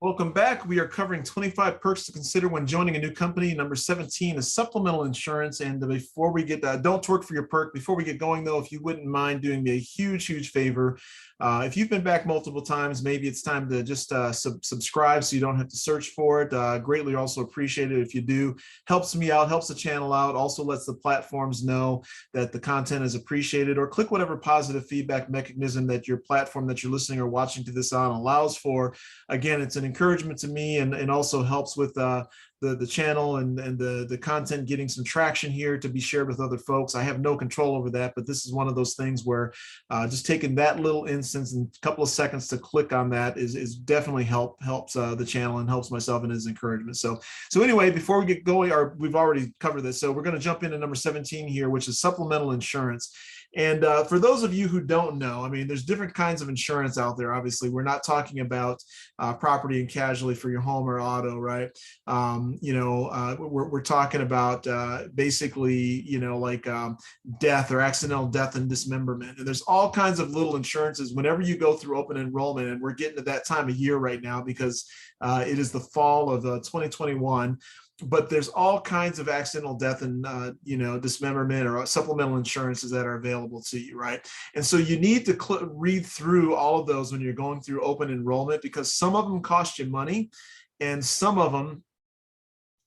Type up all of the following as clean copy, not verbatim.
Welcome back. We are covering 25 perks to consider when joining a new company. Number 17 is supplemental insurance. And before we get, don't twerk for your perk. Before we get going, though, if you wouldn't mind doing me a huge favor, if you've been back multiple times, maybe it's time to just subscribe so you don't have to search for it. Greatly also appreciate it if you do. Helps me out, helps the channel out, also lets the platforms know that the content is appreciated, or click whatever positive feedback mechanism that your platform that you're listening or watching to this on allows for. Again, it's an encouragement to me and also helps with the channel and the content getting some traction here to be shared with other folks. I have no control over that, but this is one of those things where just taking that little instance and a couple of seconds to click on that is definitely helps the channel and helps myself and is encouragement. So anyway, before we get going, we've already covered this, so we're going to jump into number 17 here, which is supplemental insurance. And for those of you who don't know, I mean, there's different kinds of insurance out there. Obviously, we're not talking about property and casualty for your home or auto, right? We're talking about basically, like death or accidental death and dismemberment. And there's all kinds of little insurances whenever you go through open enrollment. And we're getting to that time of year right now because it is the fall of 2021. But there's all kinds of accidental death and dismemberment or supplemental insurances that are available to you, right? And so you need to read through all of those when you're going through open enrollment, because some of them cost you money and some of them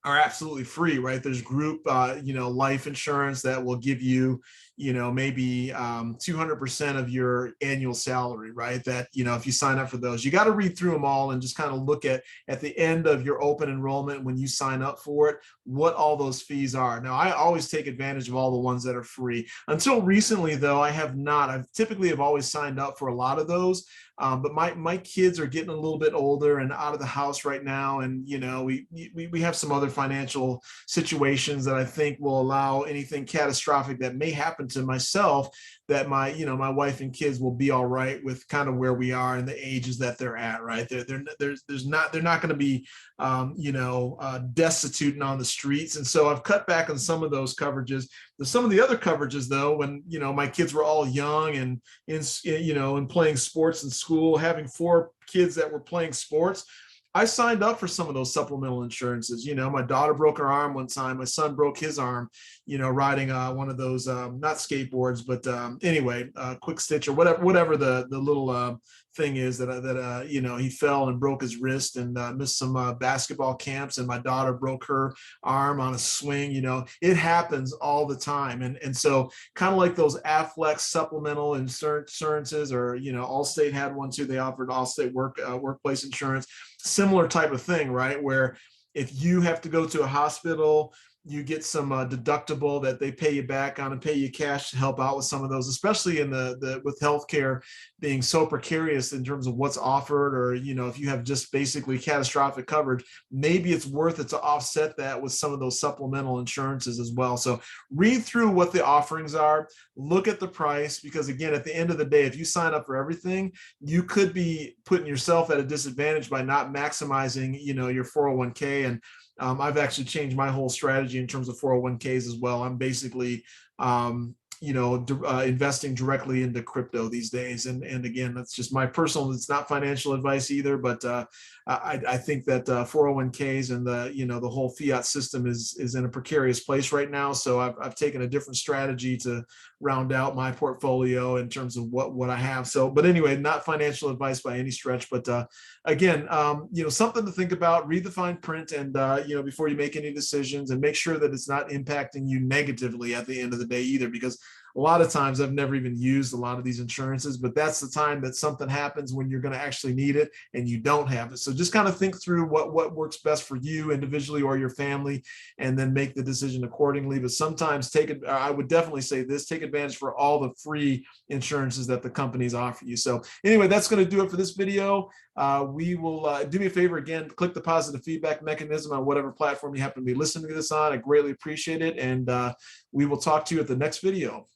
are absolutely free, right? There's group, life insurance that will give you, maybe 200% of your annual salary, right? That, if you sign up for those, you got to read through them all and just kind of look at the end of your open enrollment when you sign up for it, what all those fees are. Now, I always take advantage of all the ones that are free. Until recently, though, I have not. I've typically have always signed up for a lot of those. But my kids are getting a little bit older and out of the house right now, and we have some other financial situations that I think will allow anything catastrophic that may happen to myself, that my wife and kids will be all right with kind of where we are and the ages that they're at, right? They're not going to be destitute and on the streets. And so I've cut back on some of those coverages. Some of the other coverages, though, when my kids were all young and in playing sports in school, having 4 kids that were playing sports, I signed up for some of those supplemental insurances. My daughter broke her arm one time. My son broke his arm, riding one of those, not skateboards, but anyway, quick stitch or whatever the little thing is that he fell and broke his wrist and missed some basketball camps. And my daughter broke her arm on a swing. It happens all the time. And so kind of like those Affleck supplemental insurances, or, Allstate had one too. They offered Allstate workplace insurance. Similar type of thing, right? Where if you have to go to a hospital, you get some deductible that they pay you back on and pay you cash to help out with some of those, especially in with healthcare being so precarious in terms of what's offered, or if you have just basically catastrophic coverage, maybe it's worth it to offset that with some of those supplemental insurances as well. So read through what the offerings are, look at the price, because again, at the end of the day, if you sign up for everything, you could be putting yourself at a disadvantage by not maximizing your 401k. And I've actually changed my whole strategy in terms of 401ks as well. I'm basically, investing directly into crypto these days. And again, that's just my personal, it's not financial advice either, but I think that 401ks and the whole fiat system is in a precarious place right now. So I've taken a different strategy to round out my portfolio in terms of what I have. So, but anyway, not financial advice by any stretch, but again, something to think about. Read the fine print, and before you make any decisions, and make sure that it's not impacting you negatively at the end of the day either, because a lot of times I've never even used a lot of these insurances, but that's the time that something happens when you're going to actually need it and you don't have it. So just kind of think through what works best for you individually or your family, and then make the decision accordingly. But sometimes I would definitely say this, take advantage for all the free insurances that the companies offer you. So anyway, that's going to do it for this video. We will do me a favor again, click the positive feedback mechanism on whatever platform you happen to be listening to this on. I greatly appreciate it. And we will talk to you at the next video.